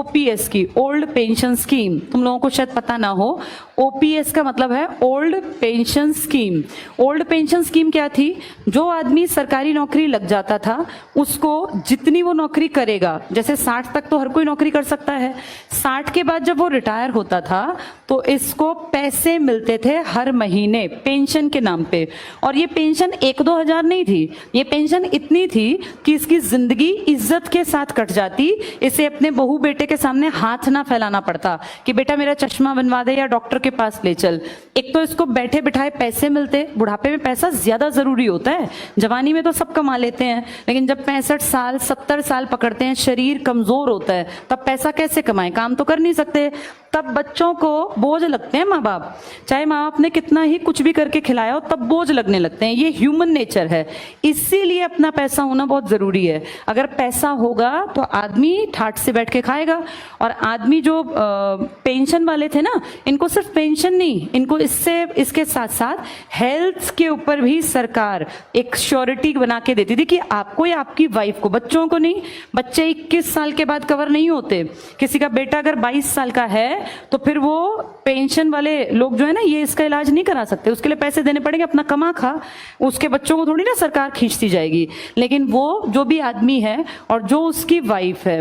OPS की, old pension scheme, तुम लोगों को शायद पता ना हो, ओपीएस का मतलब है old pension scheme. Old pension scheme क्या थी? जो आदमी सरकारी नौकरी लग जाता था उसको जितनी वो नौकरी करेगा, जैसे 60 तक तो हर कोई नौकरी कर सकता है, 60 के बाद जब वो रिटायर होता था तो इसको पैसे मिलते थे हर महीने पेंशन के नाम पे। और ये पेंशन 1-2 हजार नहीं थी, ये पेंशन इतनी थी कि इसकी जिंदगी इज्जत के साथ कट जाती। इसे अपने बहू बेटे के सामने हाथ ना फैलाना पड़ता कि बेटा मेरा चश्मा बनवा दे या डॉक्टर के पास ले चल। एक तो इसको बैठे बिठाए पैसे मिलते, बुढ़ापे में पैसा ज्यादा जरूरी होता है, जवानी में तो सब कमा लेते हैं, लेकिन जब 65 साल 70 साल पकड़ते हैं, शरीर कमजोर होता है, तब पैसा कैसे कमाएं, काम तो कर नहीं सकते। तब बच्चों को बोझ लगते हैं माँ बाप, चाहे माँ बाप ने कितना ही कुछ भी करके खिलाया हो, तब बोझ लगने लगते हैं। ये ह्यूमन नेचर है, इसीलिए अपना पैसा होना बहुत जरूरी है। अगर पैसा होगा तो आदमी ठाठ से बैठ के खाएगा। और आदमी जो पेंशन वाले थे ना, इनको सिर्फ पेंशन नहीं, इनको इसके साथ साथ हेल्थ के ऊपर भी सरकार एक श्योरिटी बना के देती थी कि आपको या आपकी वाइफ को, बच्चों को नहीं। बच्चे 21 साल के बाद कवर नहीं होते। किसी का बेटा अगर 22 साल का है तो फिर वो पेंशन वाले लोग जो है ना, ये इसका इलाज नहीं करा सकते, उसके लिए पैसे देने पड़ेंगे, अपना कमा खा। उसके बच्चों को थोड़ी ना सरकार खींचती जाएगी। लेकिन वो जो भी आदमी है और जो उसकी वाइफ है,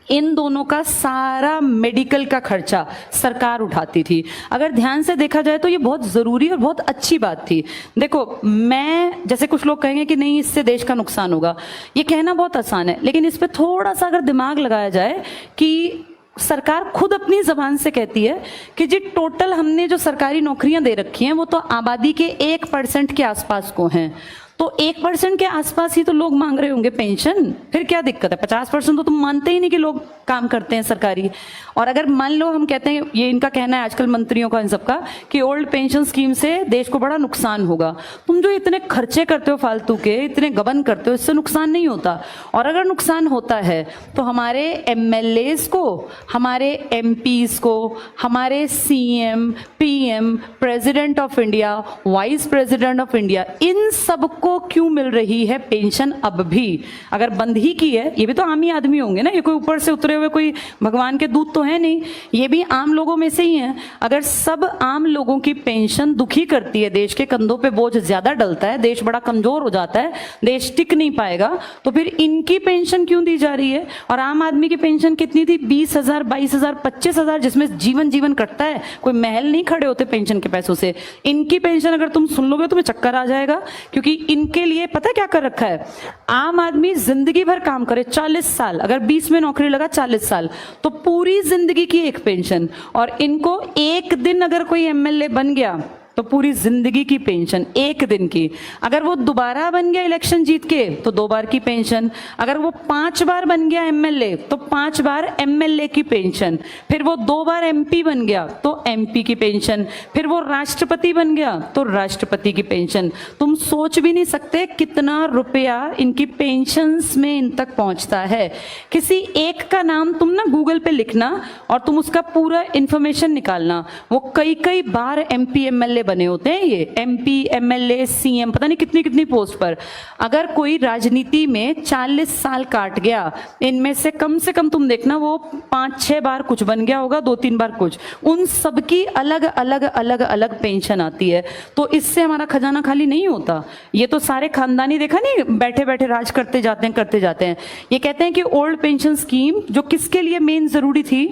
इन दोनों का सारा मेडिकल का खर्चा सरकार उठाती थी। अगर ध्यान से देखा जाए तो ये बहुत जरूरी और बहुत अच्छी बात थी। देखो, मैं जैसे कुछ लोग कहेंगे कि नहीं इससे देश का नुकसान होगा, ये कहना बहुत आसान है, लेकिन इस पे थोड़ा सा अगर दिमाग लगाया जाए कि सरकार खुद अपनी जबान से कहती है कि जी टोटल हमने जो सरकारी नौकरियां दे रखी हैं वो तो आबादी के 1% के आसपास को हैं, तो 1% के आसपास ही तो लोग मांग रहे होंगे पेंशन, फिर क्या दिक्कत है? 50% तो तुम मानते ही नहीं कि लोग काम करते हैं सरकारी। और अगर मान लो हम कहते हैं, ये इनका कहना है आजकल मंत्रियों का इन सबका, कि ओल्ड पेंशन स्कीम से देश को बड़ा नुकसान होगा। तुम जो इतने खर्चे करते हो फालतू के, इतने गबन करते हो, इससे नुकसान नहीं होता। और अगर नुकसान होता है तो हमारे एमएलएज को, हमारे एमपीज को, हमारे CM, PM, president of India, vice president of India, इन सबको क्यों मिल रही है पेंशन अब भी? अगर बंद ही की है, ये भी तो आम ही आदमी होंगे ना, ये कोई ऊपर से उतरे हुए कोई भगवान के दूत तो है नहीं, ये भी आम लोगों में से ही हैं। अगर सब आम लोगों की पेंशन दुखी करती है, देश के कंधों पे बोझ ज्यादा डलता है, देश बड़ा कमजोर हो जाता है, देश टिक नहीं पाएगा, तो फिर इनकी पेंशन क्यों दी जा रही है? और आम आदमी की पेंशन कितनी थी? 20,000, 22,000, 25,000, जिसमें जीवन कटता है, कोई महल नहीं खड़े होते पेंशन के पैसों से। इनकी पेंशन अगर तुम सुन लोगे तुम्हें चक्कर आ जाएगा, क्योंकि इनके लिए पता क्या कर रखा है? आम आदमी जिंदगी भर काम करे, 40 साल, अगर 20 में नौकरी लगा 40 साल, तो पूरी जिंदगी की एक पेंशन। और इनको एक दिन अगर कोई एमएलए बन गया तो पूरी जिंदगी की पेंशन, एक दिन की। अगर वो दोबारा बन गया इलेक्शन जीत के तो 2 बार की पेंशन। अगर वो 5 बार बन गया एमएलए तो 5 बार एमएलए की पेंशन। फिर वो 2 बार एमपी बन गया तो एमपी की पेंशन। फिर वो राष्ट्रपति बन गया तो राष्ट्रपति की पेंशन। तुम सोच भी नहीं सकते कितना रुपया इनकी पेंशन्स में इन तक पहुंचता है। किसी एक का नाम तुम ना गूगल पे लिखना और तुम उसका पूरा इंफॉर्मेशन निकालना, वो कई बार एमपी एमएलए बने होते हैं, ये एमपी, एमएलए, सीएम, पता नहीं कितनी कितनी पोस्ट पर। अगर कोई राजनीति में 40 साल काट गया, इनमें से कम तुम देखना वो 5-6 बार कुछ बन गया होगा, 2-3 बार कुछ। उन सबकी अलग अलग पेंशन आती है। तो इससे हमारा खजाना खाली नहीं होता। ये तो सारे खानदानी, देखा नहीं, बैठे बैठे राज करते जाते हैं। ये कहते हैं कि ओल्ड पेंशन स्कीम जो किसके लिए मेन जरूरी थी?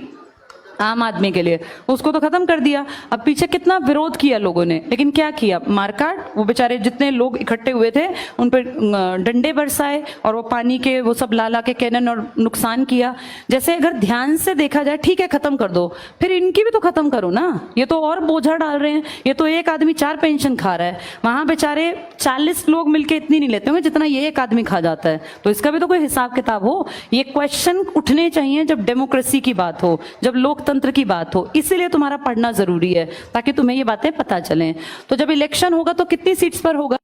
आम आदमी के लिए, उसको तो खत्म कर दिया। अब पीछे कितना विरोध किया लोगों ने, लेकिन क्या किया? मारकाट। वो बेचारे जितने लोग इकट्ठे हुए थे उन पर डंडे बरसाए और वो पानी के वो सब ला के कैनन और नुकसान किया। जैसे अगर ध्यान से देखा जाए, ठीक है खत्म कर दो, फिर इनकी भी तो खत्म करो ना। ये तो और बोझा डाल रहे हैं। ये तो एक आदमी 4 पेंशन खा रहा है, वहां बेचारे 40 लोग मिलके इतनी नहीं लेते होंगे जितना ये एक आदमी खा जाता है। तो इसका भी तो कोई हिसाब किताब हो। ये क्वेश्चन उठने चाहिए जब डेमोक्रेसी की बात हो, जब लोकतंत्र की बात हो। इसीलिए तुम्हारा पढ़ना जरूरी है, ताकि तुम्हें ये बातें पता चलें। तो जब इलेक्शन होगा तो कितनी सीट्स पर होगा?